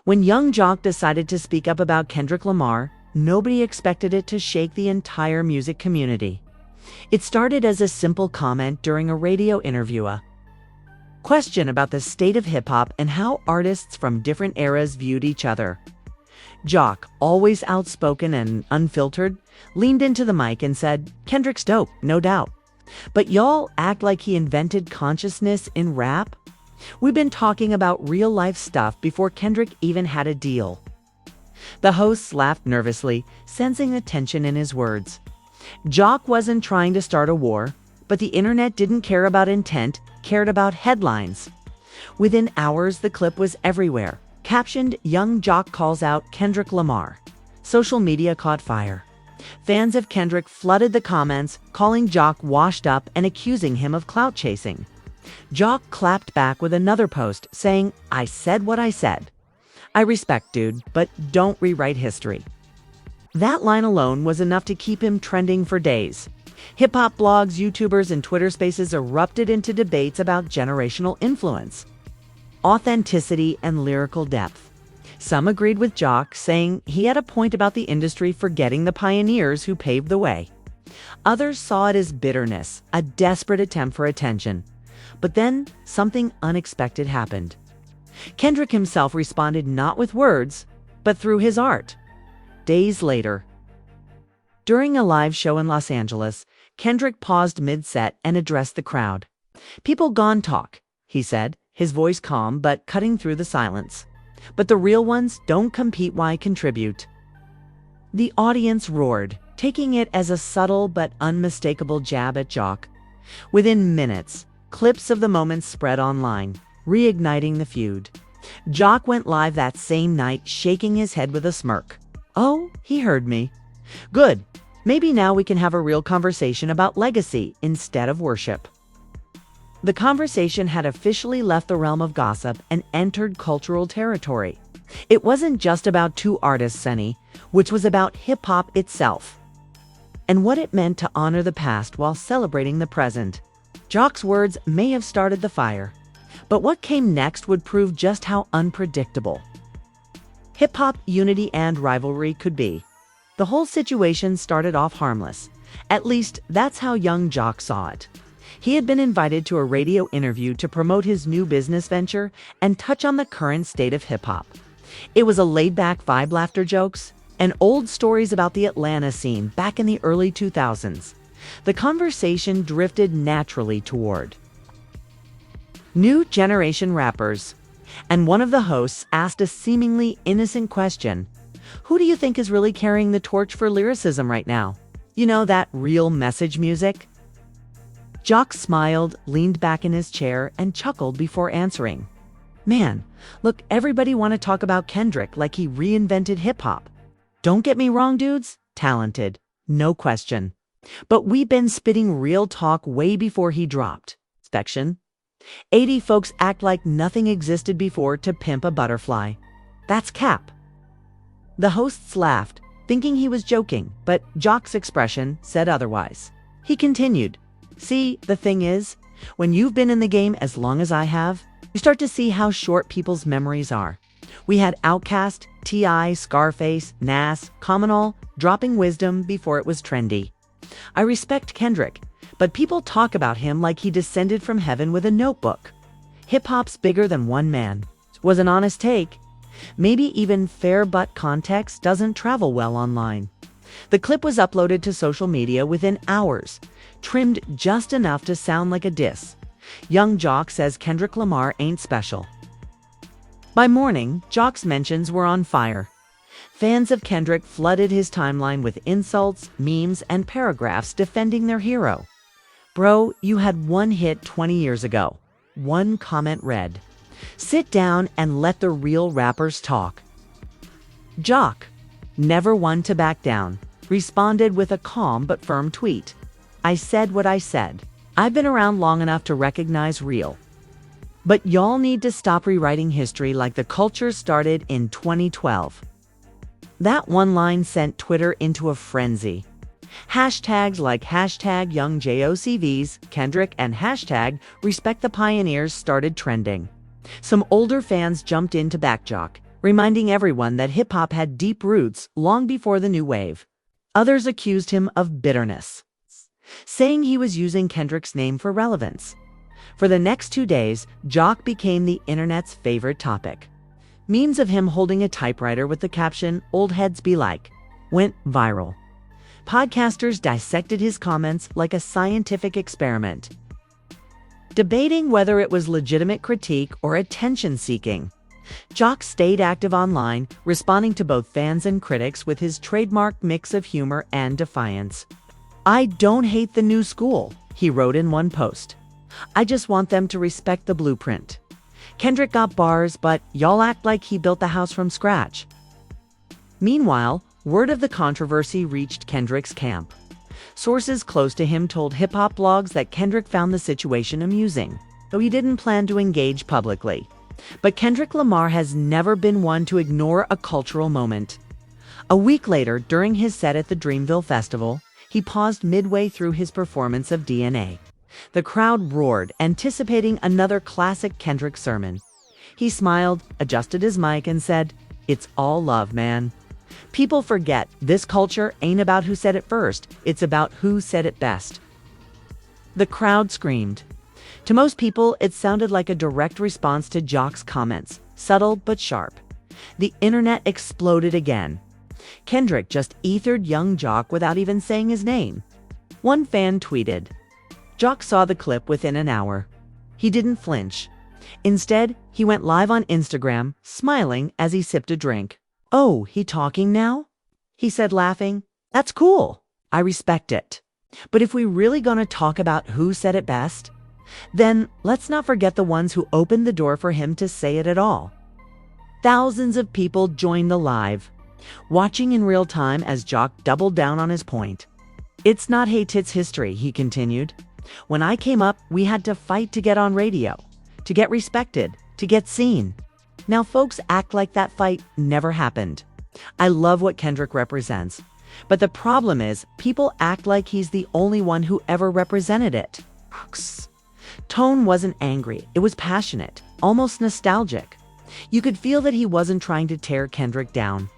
When young Jock decided to speak up about Kendrick Lamar, nobody expected it to shake the entire music community. It started as a simple comment during a radio interview, a question about the state of hip-hop and how artists from different eras viewed each other. Jock, always outspoken and unfiltered, leaned into the mic and said, "Kendrick's dope, no doubt. But y'all act like he invented consciousness in rap? We've been talking about real-life stuff before Kendrick even had a deal." The hosts laughed nervously, sensing the tension in his words. Jock wasn't trying to start a war, but the internet didn't care about intent, cared about headlines. Within hours, the clip was everywhere. Captioned, "Young Jock calls out Kendrick Lamar." Social media caught fire. Fans of Kendrick flooded the comments, calling Jock washed up and accusing him of clout chasing. Jock clapped back with another post saying, "I said what I said. I respect dude, but don't rewrite history." That line alone was enough to keep him trending for days. Hip-hop blogs, YouTubers, and Twitter spaces erupted into debates about generational influence, authenticity, and lyrical depth. Some agreed with Jock, saying he had a point about the industry forgetting the pioneers who paved the way. Others saw it as bitterness, a desperate attempt for attention. But then, something unexpected happened. Kendrick himself responded not with words, but through his art. Days later, during a live show in Los Angeles, Kendrick paused mid-set and addressed the crowd. "People gon' talk," he said, his voice calm but cutting through the silence. "But the real ones don't compete, why contribute?" The audience roared, taking it as a subtle but unmistakable jab at Jock. Within minutes, clips of the moment spread online, reigniting the feud. Jock went live that same night, shaking his head with a smirk. "Oh, he heard me. Good. Maybe now we can have a real conversation about legacy instead of worship." The conversation had officially left the realm of gossip and entered cultural territory. It wasn't just about two artists, which was about hip-hop itself and what it meant to honor the past while celebrating the present. Jock's words may have started the fire, but what came next would prove just how unpredictable hip-hop unity and rivalry could be. The whole situation started off harmless. At least, that's how young Jock saw it. He had been invited to a radio interview to promote his new business venture and touch on the current state of hip-hop. It was a laid-back vibe, laughter, jokes, and old stories about the Atlanta scene back in the early 2000s. The conversation drifted naturally toward new generation rappers, and one of the hosts asked a seemingly innocent question. "Who do you think is really carrying the torch for lyricism right now? You know, that real message music?" Jock smiled, leaned back in his chair, and chuckled before answering. "Man, look, everybody want to talk about Kendrick like he reinvented hip-hop. Don't get me wrong, dudes, talented, no question. But we've been spitting real talk way before he dropped. Section 80 folks act like nothing existed before to pimp a butterfly. That's cap." The hosts laughed, thinking he was joking, but Jock's expression said otherwise. He continued, "See, the thing is, when you've been in the game as long as I have, you start to see how short people's memories are. We had Outkast, T.I., Scarface, Nas, Commonal, dropping wisdom before it was trendy. I respect Kendrick, but people talk about him like he descended from heaven with a notebook. Hip-hop's bigger than one man." Was an honest take. Maybe even fair, but context doesn't travel well online. The clip was uploaded to social media within hours, trimmed just enough to sound like a diss. Young Jock says Kendrick Lamar ain't special. By morning, Jock's mentions were on fire. Fans of Kendrick flooded his timeline with insults, memes, and paragraphs defending their hero. "Bro, you had one hit 20 years ago." One comment read, "Sit down and let the real rappers talk." Jock, never one to back down, responded with a calm but firm tweet. "I said what I said. I've been around long enough to recognize real. But y'all need to stop rewriting history like the culture started in 2012. That one line sent Twitter into a frenzy. Hashtags like hashtag YoungJOCVs, Kendrick, and hashtag Respect the Pioneers started trending. Some older fans jumped in to back Jock, reminding everyone that hip-hop had deep roots long before the new wave. Others accused him of bitterness, saying he was using Kendrick's name for relevance. For the next 2 days, Jock became the internet's favorite topic. Memes of him holding a typewriter with the caption, "Old heads be like," went viral. Podcasters dissected his comments like a scientific experiment, debating whether it was legitimate critique or attention-seeking. Jock stayed active online, responding to both fans and critics with his trademark mix of humor and defiance. "I don't hate the new school," he wrote in one post. "I just want them to respect the blueprint. Kendrick got bars, but y'all act like he built the house from scratch." Meanwhile, word of the controversy reached Kendrick's camp. Sources close to him told hip-hop blogs that Kendrick found the situation amusing, though he didn't plan to engage publicly. But Kendrick Lamar has never been one to ignore a cultural moment. A week later, during his set at the Dreamville Festival, he paused midway through his performance of DNA. The crowd roared, anticipating another classic Kendrick sermon. He smiled, adjusted his mic, and said, "It's all love, man. People forget this culture ain't about who said it first, it's about who said it best." The crowd screamed. To most people, it sounded like a direct response to Jock's comments, subtle but sharp. The internet exploded again. Kendrick just ethered young Jock without even saying his name. One fan tweeted, "Jock saw the clip within an hour. He didn't flinch. Instead, he went live on Instagram, smiling as he sipped a drink. Oh, he talking now?" he said, laughing. "That's cool. I respect it. But if we really gonna talk about who said it best, then let's not forget the ones who opened the door for him to say it at all." Thousands of people joined the live, watching in real time as Jock doubled down on his point. "It's not hate, it's history," he continued. "When I came up, we had to fight to get on radio, to get respected, to get seen. Now folks act like that fight never happened. I love what Kendrick represents, but the problem is people act like he's the only one who ever represented it." Tone wasn't angry, it was passionate, almost nostalgic. You could feel that he wasn't trying to tear Kendrick down.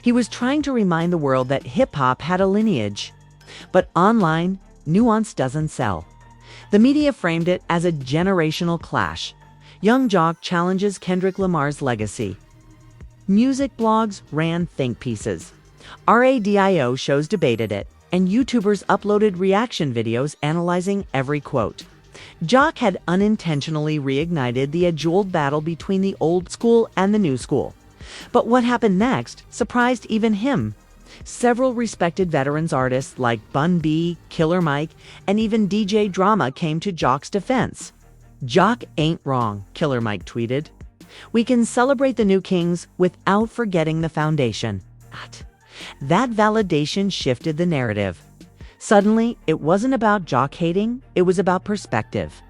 He was trying to remind the world that hip-hop had a lineage. But online, nuance doesn't sell. The media framed it as a generational clash. Young Jock challenges Kendrick Lamar's legacy. Music blogs ran think pieces. Radio shows debated it, and YouTubers uploaded reaction videos analyzing every quote. Jock had unintentionally reignited the age-old battle between the old school and the new school. But what happened next surprised even him. Several respected veterans artists like Bun B, Killer Mike, and even DJ Drama came to Jock's defense. "Jock ain't wrong," Killer Mike tweeted. "We can celebrate the new kings without forgetting the foundation." That validation shifted the narrative. Suddenly, it wasn't about Jock hating, it was about perspective.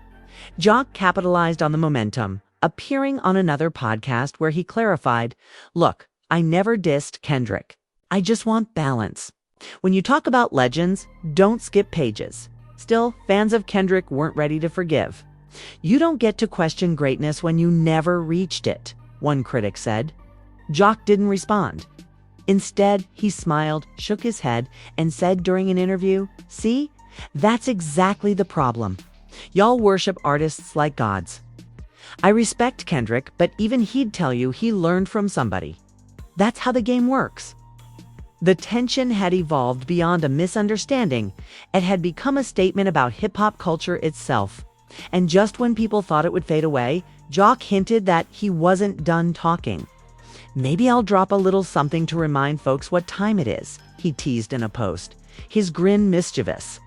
Jock capitalized on the momentum, appearing on another podcast where he clarified, "Look, I never dissed Kendrick. I just want balance. When you talk about legends, don't skip pages." Still, fans of Kendrick weren't ready to forgive. "You don't get to question greatness when you never reached it," one critic said. Jock didn't respond. Instead, he smiled, shook his head, and said during an interview, "See, that's exactly the problem. Y'all worship artists like gods. I respect Kendrick, but even he'd tell you he learned from somebody. That's how the game works." The tension had evolved beyond a misunderstanding. It had become a statement about hip-hop culture itself. And just when people thought it would fade away, Jock hinted that he wasn't done talking. "Maybe I'll drop a little something to remind folks what time it is," he teased in a post, his grin mischievous.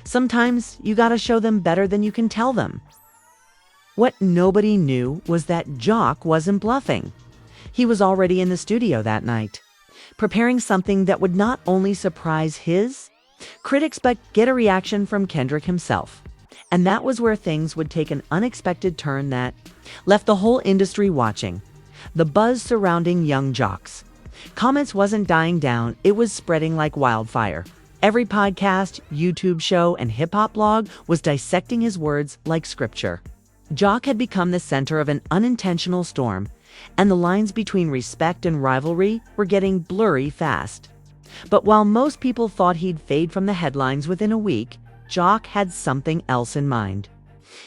"Sometimes you gotta show them better than you can tell them." What nobody knew was that Jock wasn't bluffing. He was already in the studio that night, preparing something that would not only surprise his critics but get a reaction from Kendrick himself. And that was where things would take an unexpected turn that left the whole industry watching. The buzz surrounding young Jocks. Comments wasn't dying down, it was spreading like wildfire. Every podcast, YouTube show, and hip-hop blog was dissecting his words like scripture. Jock had become the center of an unintentional storm, and the lines between respect and rivalry were getting blurry fast. But while most people thought he'd fade from the headlines within a week, Jock had something else in mind.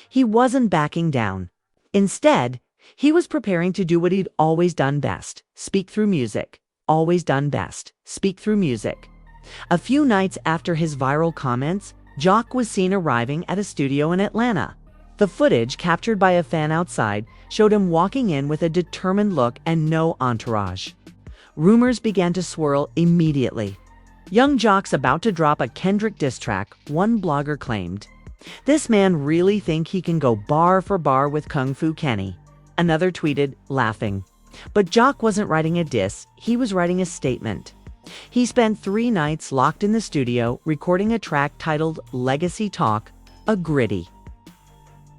He wasn't backing down. Instead, he was preparing to do what he'd always done best: speak through music. Always done best: speak through music. A few nights after his viral comments, Jock was seen arriving at a studio in Atlanta. The footage, captured by a fan outside, showed him walking in with a determined look and no entourage. Rumors began to swirl immediately. Young Jock's about to drop a Kendrick diss track, one blogger claimed. This man really think he can go bar for bar with Kung Fu Kenny. Another tweeted, laughing. But Jock wasn't writing a diss, he was writing a statement. He spent 3 nights locked in the studio, recording a track titled Legacy Talk, a gritty,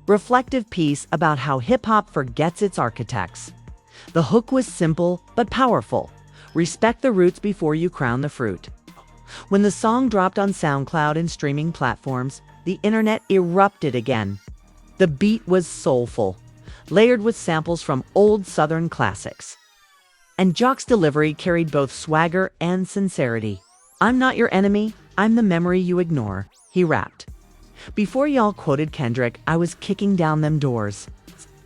reflective piece about how hip-hop forgets its architects. The hook was simple but powerful. Respect the roots before you crown the fruit. When the song dropped on SoundCloud and streaming platforms, the internet erupted again. The beat was soulful, layered with samples from old Southern classics. And Jock's delivery carried both swagger and sincerity. "I'm not your enemy, I'm the memory you ignore," he rapped. "Before y'all quoted Kendrick, I was kicking down them doors."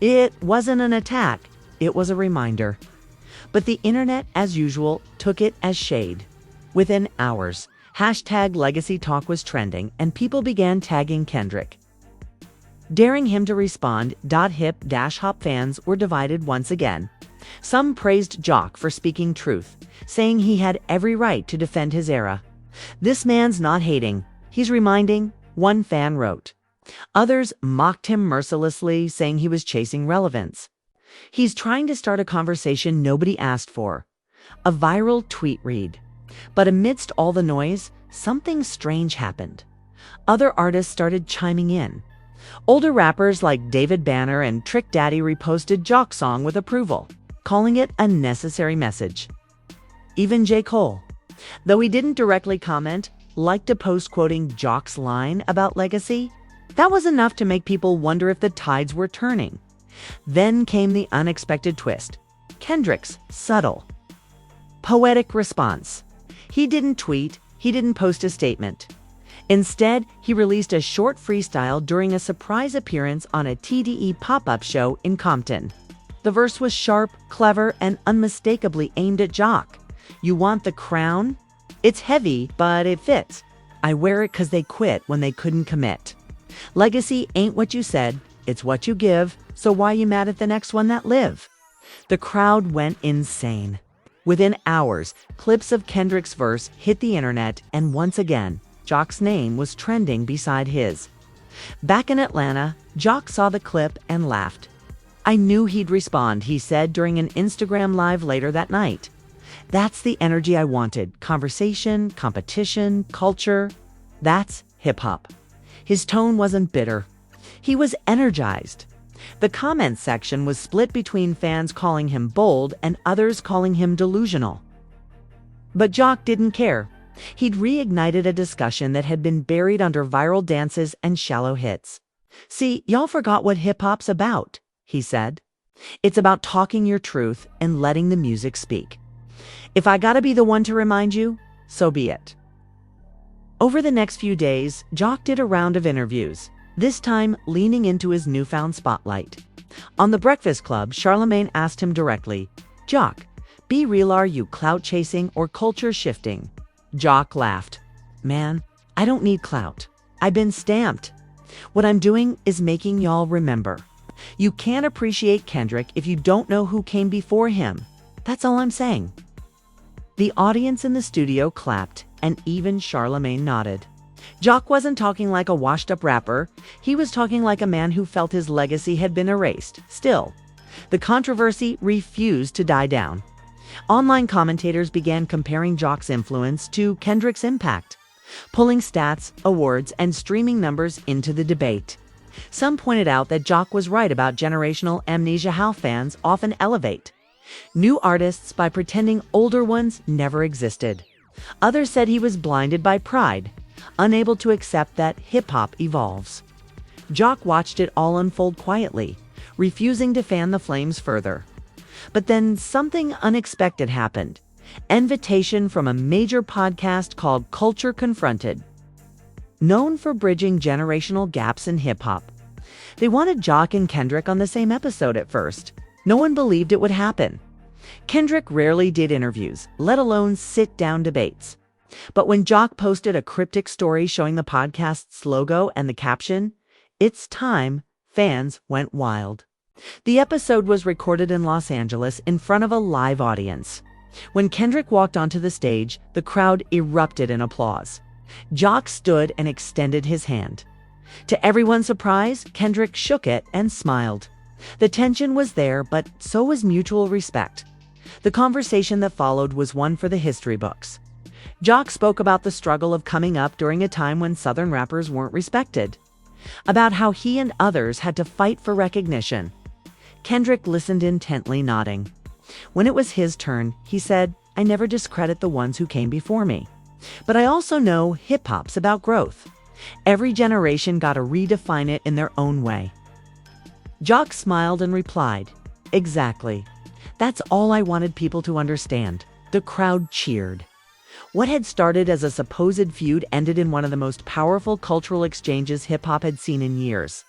It wasn't an attack, it was a reminder. But the internet, as usual, took it as shade. Within hours, #Legacy Talk was trending, and people began tagging Kendrick, daring him to respond. Hip-hop fans were divided once again. Some praised Jock for speaking truth, saying he had every right to defend his era. "This man's not hating, he's reminding," one fan wrote. Others mocked him mercilessly, saying he was chasing relevance. "He's trying to start a conversation nobody asked for." A viral tweet read. But amidst all the noise, something strange happened. Other artists started chiming in. Older rappers like David Banner and Trick Daddy reposted Jock's song with approval, calling it a necessary message. Even J. Cole, though he didn't directly comment, liked a post quoting Jock's line about legacy. That was enough to make people wonder if the tides were turning. Then came the unexpected twist: Kendrick's subtle, poetic response. He didn't tweet, he didn't post a statement. Instead, he released a short freestyle during a surprise appearance on a TDE pop-up show in Compton. The verse was sharp, clever, and unmistakably aimed at Jock. "You want the crown? It's heavy, but it fits. I wear it 'cause they quit when they couldn't commit. Legacy ain't what you said, it's what you give, so why you mad at the next one that live?" The crowd went insane. Within hours, clips of Kendrick's verse hit the internet, and once again, Jock's name was trending beside his. Back in Atlanta, Jock saw the clip and laughed. "I knew he'd respond," he said during an Instagram Live later that night. "That's the energy I wanted: conversation, competition, culture. That's hip-hop." His tone wasn't bitter. He was energized. The comment section was split between fans calling him bold and others calling him delusional. But Jock didn't care. He'd reignited a discussion that had been buried under viral dances and shallow hits. "See, y'all forgot what hip-hop's about," he said. "It's about talking your truth and letting the music speak. If I gotta be the one to remind you, so be it." Over the next few days, Jock did a round of interviews, this time leaning into his newfound spotlight. On The Breakfast Club, Charlamagne asked him directly, "Jock, be real, are you clout chasing or culture shifting?" Jock laughed. "Man, I don't need clout. I've been stamped. What I'm doing is making y'all remember. You can't appreciate Kendrick if you don't know who came before him. That's all I'm saying." The audience in the studio clapped, and even Charlamagne nodded. Jock wasn't talking like a washed-up rapper. He was talking like a man who felt his legacy had been erased. Still, the controversy refused to die down. Online commentators began comparing Jock's influence to Kendrick's impact, pulling stats, awards, and streaming numbers into the debate. Some pointed out that Jock was right about generational amnesia, how fans often elevate new artists by pretending older ones never existed. Others said he was blinded by pride, unable to accept that hip-hop evolves. Jock watched it all unfold quietly, refusing to fan the flames further. But then something unexpected happened. Invitation from a major podcast called Culture Confronted, known for bridging generational gaps in hip-hop. They wanted Jock and Kendrick on the same episode at first. No one believed it would happen. Kendrick rarely did interviews, let alone sit-down debates. But when Jock posted a cryptic story showing the podcast's logo and the caption, "It's time," fans went wild. The episode was recorded in Los Angeles in front of a live audience. When Kendrick walked onto the stage, the crowd erupted in applause. Jock stood and extended his hand. To everyone's surprise, Kendrick shook it and smiled. The tension was there, but so was mutual respect. The conversation that followed was one for the history books. Jock spoke about the struggle of coming up during a time when Southern rappers weren't respected, about how he and others had to fight for recognition. Kendrick listened intently, nodding. When it was his turn, he said, "I never discredit the ones who came before me. But I also know hip-hop's about growth. Every generation got to redefine it in their own way." Jock smiled and replied, "Exactly. That's all I wanted people to understand." The crowd cheered. What had started as a supposed feud ended in one of the most powerful cultural exchanges hip-hop had seen in years.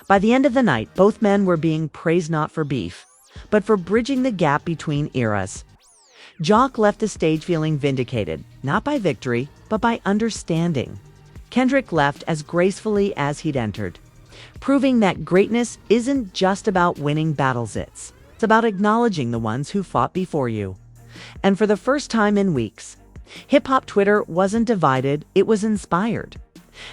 By the end of the night, both men were being praised not for beef, but for bridging the gap between eras. Jock left the stage feeling vindicated, not by victory, but by understanding. Kendrick left as gracefully as he'd entered, proving that greatness isn't just about winning battles, it's about acknowledging the ones who fought before you. And for the first time in weeks, hip-hop Twitter wasn't divided, it was inspired.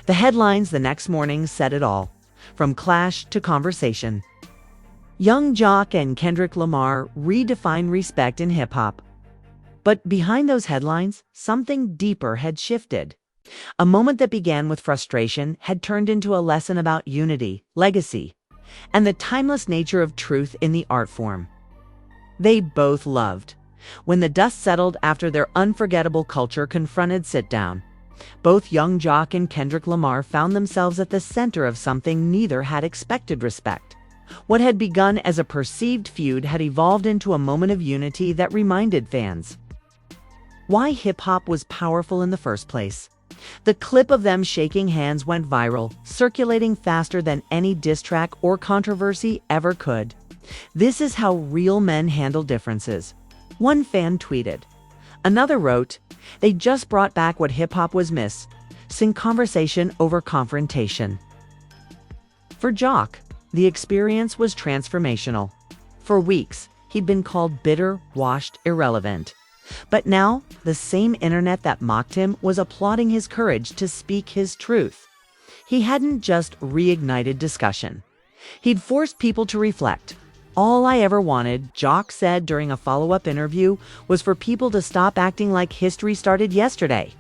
The headlines the next morning said it all, from clash to conversation. Young Jock and Kendrick Lamar redefine respect in hip-hop. But behind those headlines, something deeper had shifted. A moment that began with frustration had turned into a lesson about unity, legacy, and the timeless nature of truth in the art form. They both loved. When the dust settled after their unforgettable Culture Confronted sit-down, both young Jock and Kendrick Lamar found themselves at the center of something neither had expected: respect. What had begun as a perceived feud had evolved into a moment of unity that reminded fans why hip-hop was powerful in the first place. The clip of them shaking hands went viral, circulating faster than any diss track or controversy ever could. "This is how real men handle differences," one fan tweeted. Another wrote, "They just brought back what hip-hop was missing: conversation over confrontation." For Jock, the experience was transformational. For weeks, he'd been called bitter, washed, irrelevant. But now, the same internet that mocked him was applauding his courage to speak his truth. He hadn't just reignited discussion. He'd forced people to reflect. "All I ever wanted," Jock said during a follow-up interview, "was for people to stop acting like history started yesterday."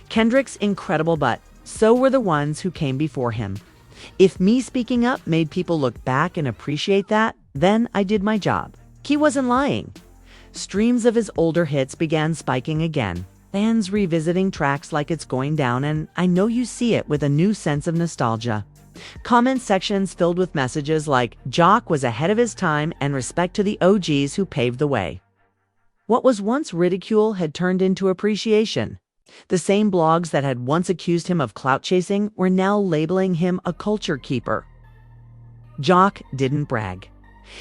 Kendrick's incredible, but so were the ones who came before him. "If me speaking up made people look back and appreciate that, then I did my job." He wasn't lying. Streams of his older hits began spiking again, fans revisiting tracks like "It's Going Down" and "I Know You See It" with a new sense of nostalgia. Comment sections filled with messages like "Jock was ahead of his time" and "Respect to the OGs who paved the way." What was once ridicule had turned into appreciation. The same blogs that had once accused him of clout chasing were now labeling him a culture keeper. Jock didn't brag.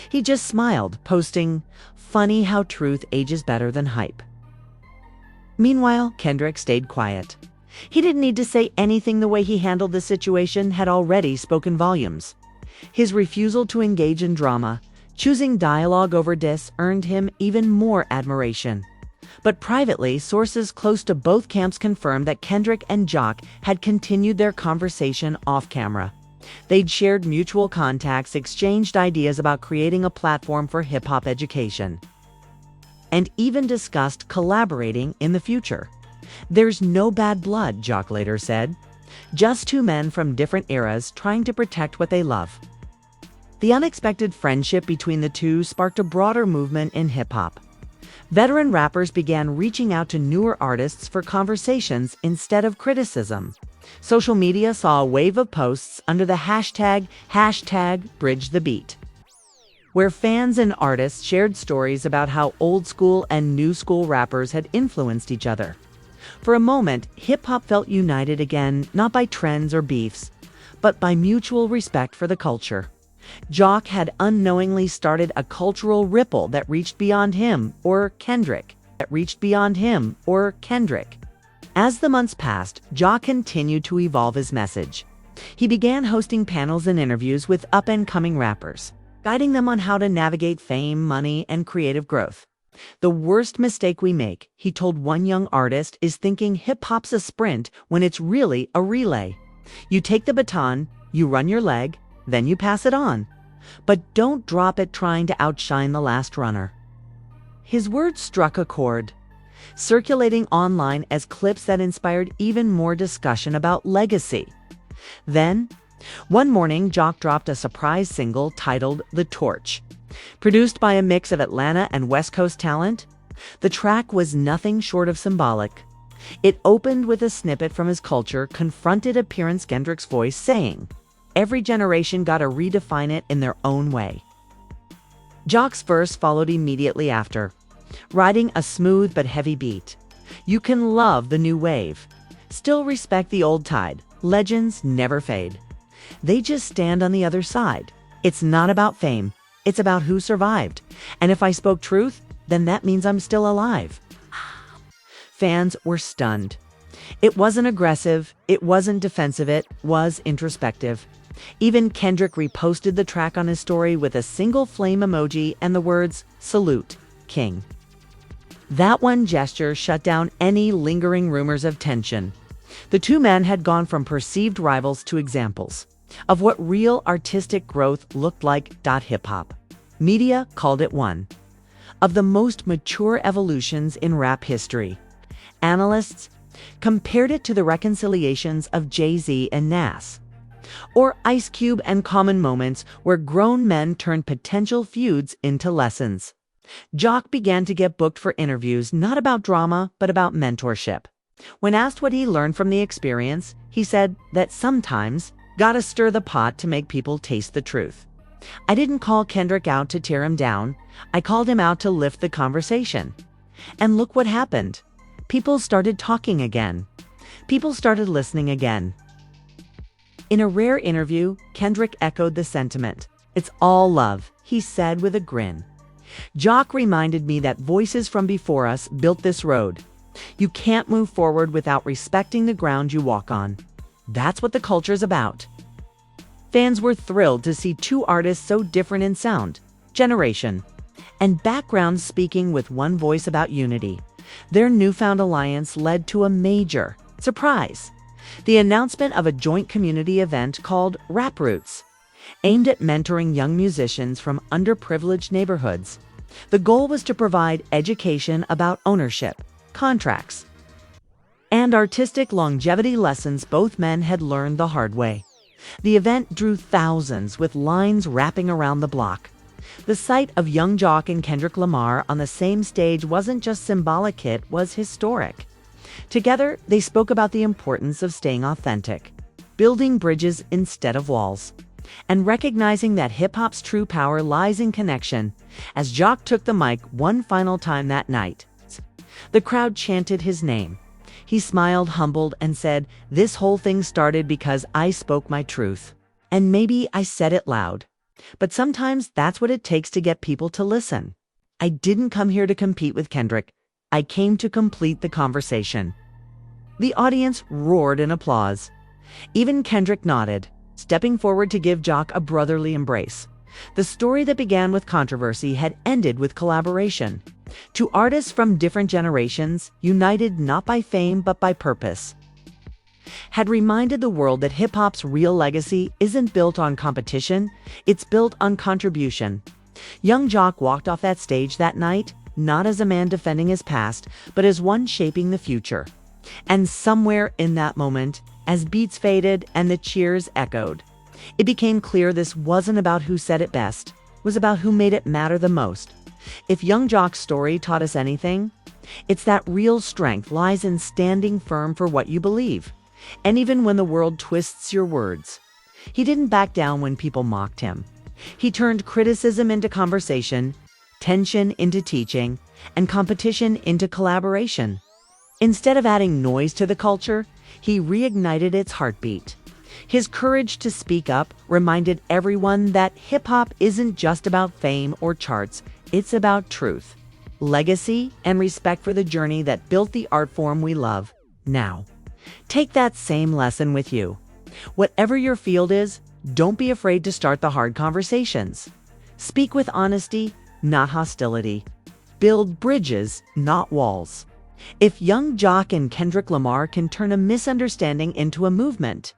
He just smiled, posting, "Funny how truth ages better than hype." Meanwhile, Kendrick stayed quiet. He didn't need to say anything. The way he handled the situation had already spoken volumes. His refusal to engage in drama, choosing dialogue over diss, earned him even more admiration. But privately, sources close to both camps confirmed that Kendrick and Jock had continued their conversation off-camera. They'd shared mutual contacts, exchanged ideas about creating a platform for hip-hop education, and even discussed collaborating in the future. "There's no bad blood," Jock later said. "Just two men from different eras trying to protect what they love." The unexpected friendship between the two sparked a broader movement in hip-hop. Veteran rappers began reaching out to newer artists for conversations instead of criticism. Social media saw a wave of posts under the hashtag #BridgeTheBeat. where fans and artists shared stories about how old school and new school rappers had influenced each other. For a moment, hip-hop felt united again, not by trends or beefs, but by mutual respect for the culture. Jock had unknowingly started a cultural ripple that reached beyond him or Kendrick. As the months passed, Jock continued to evolve his message. He began hosting panels and interviews with up-and-coming rappers, guiding them on how to navigate fame, money, and creative growth. "The worst mistake we make," he told one young artist, "is thinking hip-hop's a sprint when it's really a relay. You take the baton, you run your leg, then you pass it on. But don't drop it trying to outshine the last runner." His words struck a chord, circulating online as clips that inspired even more discussion about legacy. Then, one morning, Jock dropped a surprise single titled "The Torch." Produced by a mix of Atlanta and West Coast talent, the track was nothing short of symbolic. It opened with a snippet from his Culture confronted appearance Kendrick's voice saying, "Every generation gotta redefine it in their own way." Jock's verse followed immediately after, riding a smooth but heavy beat. "You can love the new wave, still respect the old tide. Legends never fade. They just stand on the other side. It's not about fame, it's about who survived. And if I spoke truth, then that means I'm still alive." Fans were stunned. It wasn't aggressive, it wasn't defensive, it was introspective. Even Kendrick reposted the track on his story with a single flame emoji and the words, "Salute, King." That one gesture shut down any lingering rumors of tension. The two men had gone from perceived rivals to examples of what real artistic growth looked like. Hip-hop media called it one of the most mature evolutions in rap history. Analysts compared it to the reconciliations of Jay-Z and Nas, or Ice Cube and Common moments where grown men turned potential feuds into lessons. Jock began to get booked for interviews not about drama, but about mentorship. When asked what he learned from the experience, he said that sometimes gotta stir the pot to make people taste the truth. "I didn't call Kendrick out to tear him down. I called him out to lift the conversation. And look what happened. People started talking again. People started listening again." In a rare interview, Kendrick echoed the sentiment. "It's all love," he said with a grin. "Jock reminded me that voices from before us built this road. You can't move forward without respecting the ground you walk on. That's what the culture's about." Fans were thrilled to see two artists so different in sound, generation, and background speaking with one voice about unity. Their newfound alliance led to a major surprise: the announcement of a joint community event called Rap Roots, aimed at mentoring young musicians from underprivileged neighborhoods. The goal was to provide education about ownership, contracts, and artistic longevity lessons both men had learned the hard way. The event drew thousands, with lines wrapping around the block. The sight of young Jock and Kendrick Lamar on the same stage wasn't just symbolic, it was historic. Together, they spoke about the importance of staying authentic, building bridges instead of walls, and recognizing that hip-hop's true power lies in connection. As Jock took the mic one final time that night, the crowd chanted his name. He smiled, humbled, and said, "This whole thing started because I spoke my truth. And maybe I said it loud. But sometimes that's what it takes to get people to listen. I didn't come here to compete with Kendrick. I came to complete the conversation." The audience roared in applause. Even Kendrick nodded, stepping forward to give Jock a brotherly embrace. The story that began with controversy had ended with collaboration. Two artists from different generations, united not by fame but by purpose, had reminded the world that hip-hop's real legacy isn't built on competition, it's built on contribution. Young Jock walked off that stage that night, not as a man defending his past, but as one shaping the future. And somewhere in that moment, as beats faded and the cheers echoed, it became clear this wasn't about who said it best, it was about who made it matter the most. If young Jock's story taught us anything, it's that real strength lies in standing firm for what you believe. And even when the world twists your words, he didn't back down when people mocked him. He turned criticism into conversation, tension into teaching, and competition into collaboration. Instead of adding noise to the culture, he reignited its heartbeat. His courage to speak up reminded everyone that hip-hop isn't just about fame or charts, it's about truth, legacy, and respect for the journey that built the art form we love. Now, take that same lesson with you. Whatever your field is, don't be afraid to start the hard conversations. Speak with honesty, not hostility. Build bridges, not walls. If Young Jock and Kendrick Lamar can turn a misunderstanding into a movement,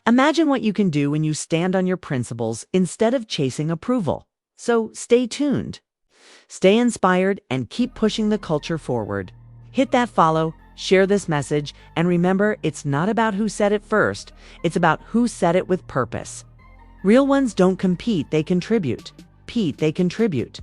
imagine what you can do when you stand on your principles instead of chasing approval. So stay tuned. Stay inspired and keep pushing the culture forward. Hit that follow, share this message, and remember, it's not about who said it first, it's about who said it with purpose. Real ones don't compete, they contribute. They contribute.